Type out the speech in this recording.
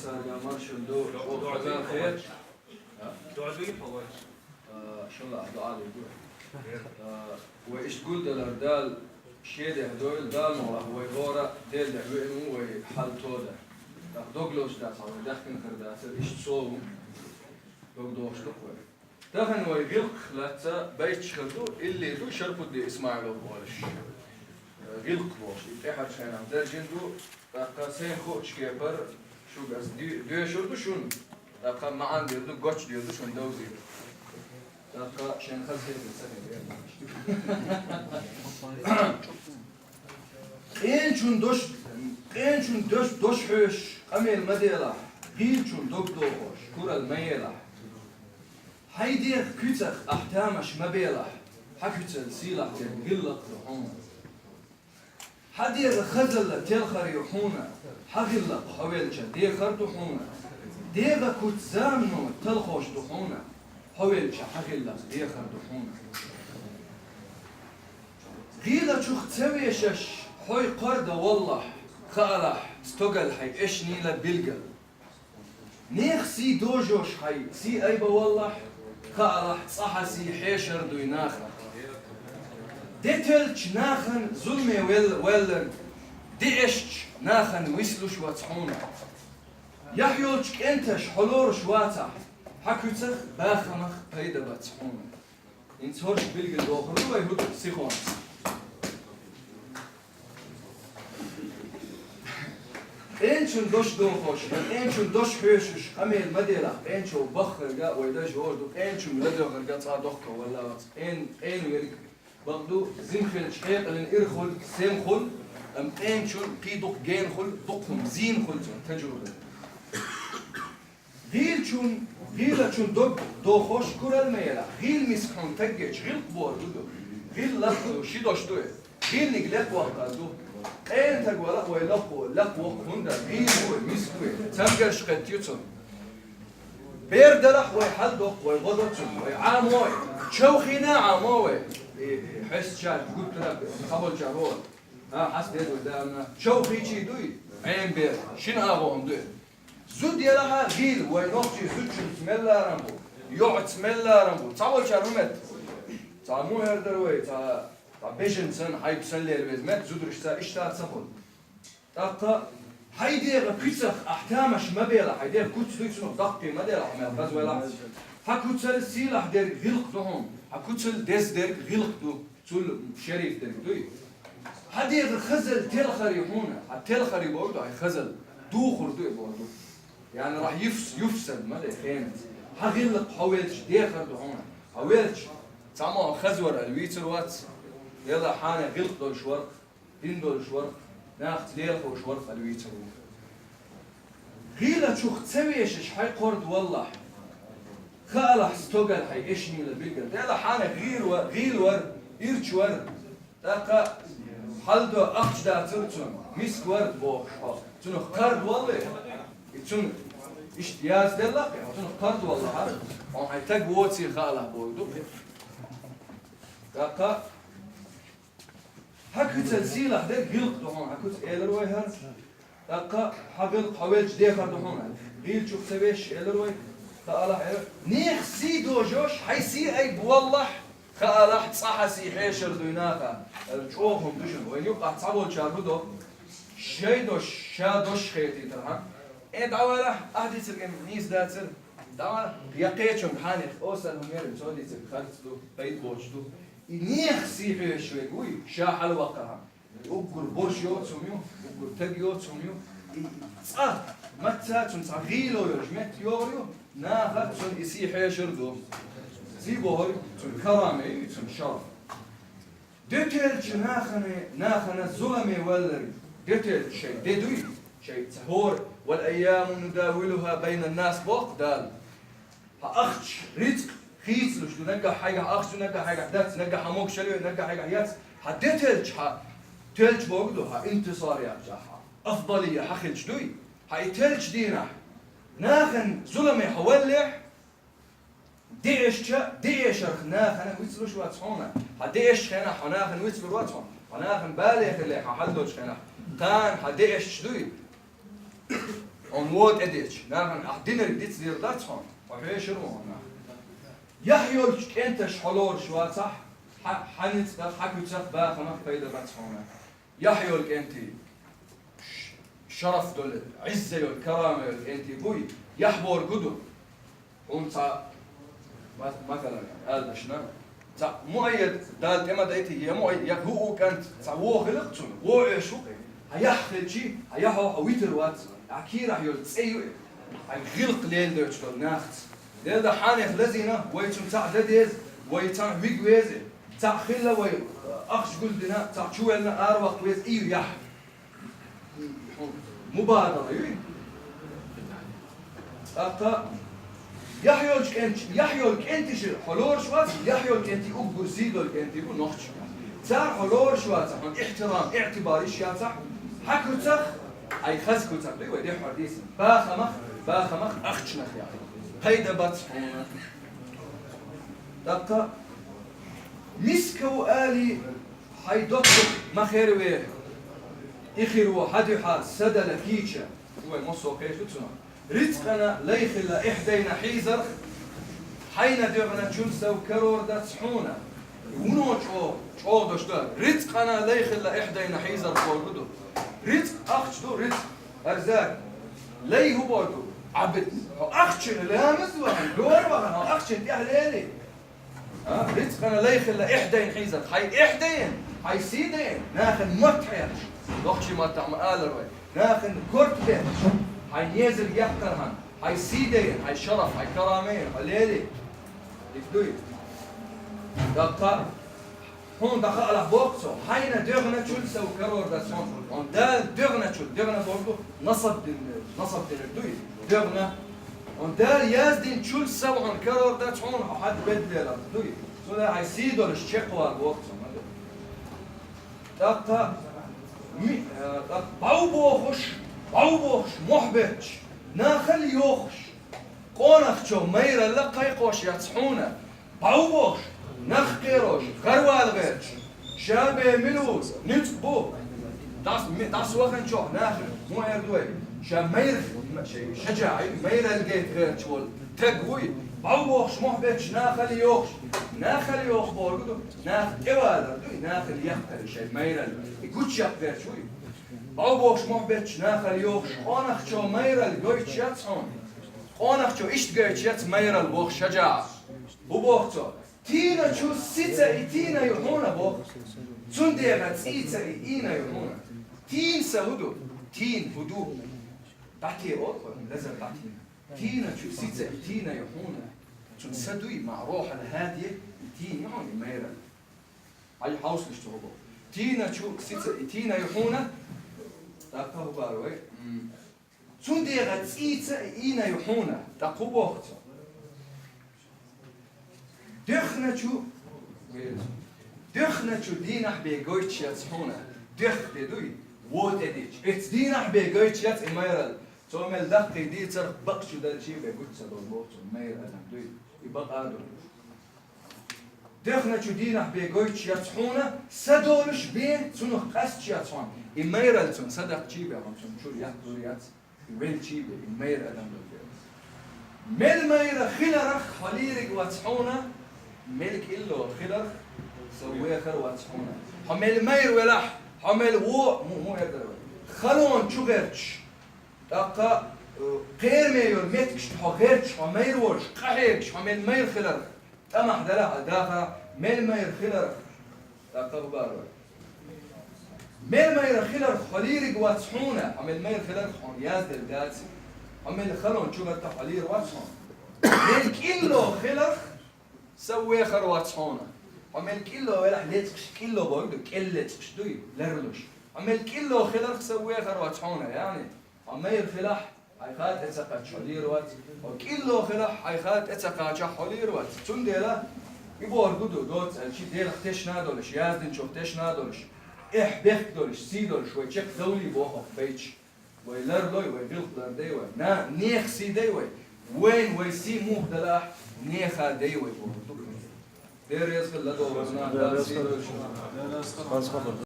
يا مارشال دو وخزان خير دعاء فواز شو الله دعاء يقول وإيش تقول دال شيء ده هدول دال والله هو يغورا ديل ده وإنه وحال تودا دوغلوش ده صار دخن كردا إيش تصوم دوغلوش تقوى دخن ويغلق لا بيت شخدو اللي دو شربوا دي إسماعيل وبولش غلق بوش إحد شيء عم ده جندو تقاسين خوش كيبر شو بس دي شو شون تقا ما عندي دو قش دي دو شون دوزي تقا شين خزي إن شون دوش حوش أمير مديلا غيل شون دوش كورا الميلا هيدي كتخ أحتامش مبيلا حكتل سيلح تنقلق لحوم حدير خزل تلخر يحونا حغلق حوالجا دي خرطحونا ديغا كتزامنو تلخوش دحونا حوالجا حغلق دي خرطحونا غيلا شوخ تسويشش حوي قردة والله خالح استقل حي إيش نيلا بلقل نيخ سي دوجوش حي سي أيبا والله خالح صحا سي حيشر دوي ناخر ديتلش ناخن ظلمي ولن ديشش ناخن ويسلوش واتحونا يحيولش انتش حلورش واتح حكوتخ باخمخ بيدا باتحونا انتهورش بلقل دوخر روبا يهود سيخون انشون دوش دوخوش انشون دوش حيوشش اميل مديلا انشو بخر قا ويداش هوردو انشو ملدوغر قا تصادوخكو ولا ان ويرك برضو زين شحيق لن إرخل سام خل أم شون قي دق جين خل دقهم زين خل تجربة غيل شون دو خوش كرال ميلا غيل مسكون تجج غيل قبور دو غيل لقو شيدوش دو غيل نقلق وقت دو تقوى لقو هندا غيل هو مسكوي تمجرش قد يوتون بير دلح ويحل دق ويغضتون ويعاموي شوخينا عاموي حس شاد قلت لك قبل جارول حس ديد قدامنا شو خيشي دوي عين بير شن اغوهم دوي زود يلها غيل وينوخشي زود بسم الله رمبو يقعد بسم الله رمبو تعال شارمت تعال مو هردر وي تعال بيشن سن حي بسن لي البيزمت زود رشتا اشتار سفل تاقا هيدي غكيتخ احتامش مبيلا هيدي كوتس دوي سنو دقي مديلا حمل غزولا حكوتسل سيلاح دير غلق دوهم حكوتسل ديس دير غلق دو تول شريف دير دوي هدي خزل تلخر يحونا التلخر يبوردو هاي خزل دوخر دوي بوردو يعني راح يفسد مدى خيانت هغلق حوالج ديخر دوهونا حوالج تعمو خزور الويتر وات يلا حانا غلق دول شورق دين دول شورق ناخت ليخو شورق الويتر غيلة شوخ تسويشش حي قرد والله خالح ستوغل حي إيشني لبيقل يلا حانا غيل ور إيرش ور تاقا حلدو أخش دا ترتون مسك ورد بوش تنو قرد والله تنو اشتياز دلق تنو قرد والله هم حيتاق ووتي خالح بويدو تاقا هكو تلسيلح ده قلق دهون هكو تقيلروي هر تاقا حقلق حوالج ديخر دهون غيل شوف تبيش إيلروي خالح نيخ سي دوجوش حي سي أي بوالله خالح صح سي حيشر دويناقا الجوهم دوشن وين يبقى تصابول شاربدو شيدوش شادوش خيتي ترها دعواله أهدي سرقم نيس داتر دعواله يقيتشم حانيخ أوسن همير سودي سرقاتو بيت بوشتو نيخ سي حيش ويقوي شاحل وقرها أقول بوش يوت سوميو أقول تج يوت سوميو متى تنصغيلو يرجمت يوريو ناخذ تون يسي حيشر دو زيبوهي تون كرامي تون شرف ديتيل ناخنا الظلمي والري ديتيل شيء ديدوي شيء تهور والأيام نداولها بين الناس بوق دال هأخش رزق خيس لش ننجح حاجة أخش ننجح حاجة دات ننجح حموك شلوي ننجح حاجة ياس هديتيل تلج بوقدو انتصار يا جاحة أفضلية حخلج دوي هاي تلج دينا ناخن ظلمي حولح ديش ناخن ويتلوش واتحونا هديش خنا حناخن ويتلو واتحون حناخن بالي اللي ححلوش خنا كان هديش دوي on woord edich. Nagen ach dinner dit zir dat schon. وحيش روح. يحيول أنت شحلور شو صح؟ حنت حكوا صح باخ ما فايدة بتصحونه. يحيول أنت شرف دول عزة والكرامة أنت بوي يحبور قدو. هم مثلا هذا شنو؟ مؤيد دال تما دايتي هي مؤيد هو كانت هو خلقتون هو عيشو هيحخل شيء هيحو هويتر وات أكيد راح يلتسيو هيغلق ليل دوتش دول ناخت ليل ده حانيخ لزينا ويتم تاع دديز ويتم ويجويزي تاع خلا وي أخش قلدنا تاع شو لنا أروق ويز إيو يح مبادرة يوين أتا يحيولك أنت شو حلور شوات يحيولك أنت أكبر زيدولك أنت يقول نخش صار حلور شوات عن احترام اعتباري شيء صح حكوا تخ أي خزكوا تخ ليه ودي حديث باخمخ أختشنخ يعني هيدا بتصحونا دقة مسكوا آلي حيدوك ما خير ويه إخروا حد حال سدل كيتشا هو مصو كيش تسمع رزقنا ليخلا إحدينا حيزر حين دغنا تشمسا وكرور دا تصحونا ونو شو دشتار رزقنا ليخلا إحدينا حيزر فورغدو رزق أخشدو رزق أرزاق لي هو بردو عبد أخشن لامس وهن دور وهن أخشن دي أهليلي رزقنا ليخلا إحدين حيزر حي إحدين حي سيدين ناخن متحيش لوخشي ما تعمل آلروي ناخن كورت بيت حي نيزل يحترهن حي سيدين حي شرف حي كرامين حليلي يفدوي دقا هون دخل على بوكسو حين دغنا تشلسا وكرور دا سون هون دال دغنا تشل دغنا برضو نصب دين الدوي دغنا هون دال يازدين تشلسا وهون كرور دا تشون حد بدل الدوي سولا هيسيدو الشقوا بوكسو دقا باوبوخش محبتش ناخل يوخش قونخشو ميرا لقايقوش يتصحونا باوبوخش نخقيروش غروال غيرش شابه ملوز نتبو داس وخن شو ناخل مو يردوي شمير شجاعي ميرا لقيت غيرش وول تقوي باوبوخش محبتش ناخل يوخ بورقدو ناخل إوالر دوي ناخل يختل شي ميرا يقول شاق شوي باوبوخش محبتش ناخل يوخش قونخشو ميرا لقيت يتصحون قونخشو إشت قيت يتص ميرا الوخ شجاع وبوخشو تينا شو سيتا إتينا يحونا بوخ تنديغا تسيتا إينا يحونا تين سهدو تين هدو تحتي أوطو لازم تحتينا تينا شو سيتا إتينا يحونا تن سدوي مع روح الهادية تين يحوني ميرا هاي حوص لشتغبو تينا شو سيتا إتينا يحونا تاقه باروي تنديغا تسيتا إينا يحونا تاقه بوخشو دخنتشو دينح بيجويتش يتصحونا دخ دوي ووت اديتش اتس دينح بيجويتش يتص ميرال تومل دقي دي ترخ بقشو دالشي بيجويتش دول بوتو ميرال دوي يبقى ادو دخنتشو دينح بيجويتش يتصحونا سدولش بين تنخ قسش يتصحون ميرال تن صدق شي بيهم تن شو يحضر يتص ويل شي بي ميرال ميل ميرا خلرخ خليرك وتصحونا ملك إلو خلر سويه خر واتحونا حمل مير ولح حمل هو مو يقدر خلون شو غيرش دقة غير مير متكش غيرش حمل ورش قحيكش حمل مير خلر تمح دلها داخل مير خلر دقة بارو مير خلر خليرك واتحونا حمل مير خلر حم يازدل داتي حمل خلون شو غيرش حلير واتحون ملك إلو خلر سوي خروات صحونا عمل كيلو ولا حليتش كيلو بقول كلتش دوي لرلوش عمل كيلو خلق سوي خروات صحونا يعني عمير خلح هيخات اتسقى حلير وات وكيلو خلح هيخات اتسقى حلير وات تنديلا يبور قدو دوت الشي ديل اختش نادولش يازدن شو اختش نادولش بيخ دولش سيدولش ويتشك دولي بوخ بيتش ويلرلوي ويغلق دردي وي نا نيخ سيدي وين ويسي موخ دلاح نيخا ديوي بورو دير يسخل لدو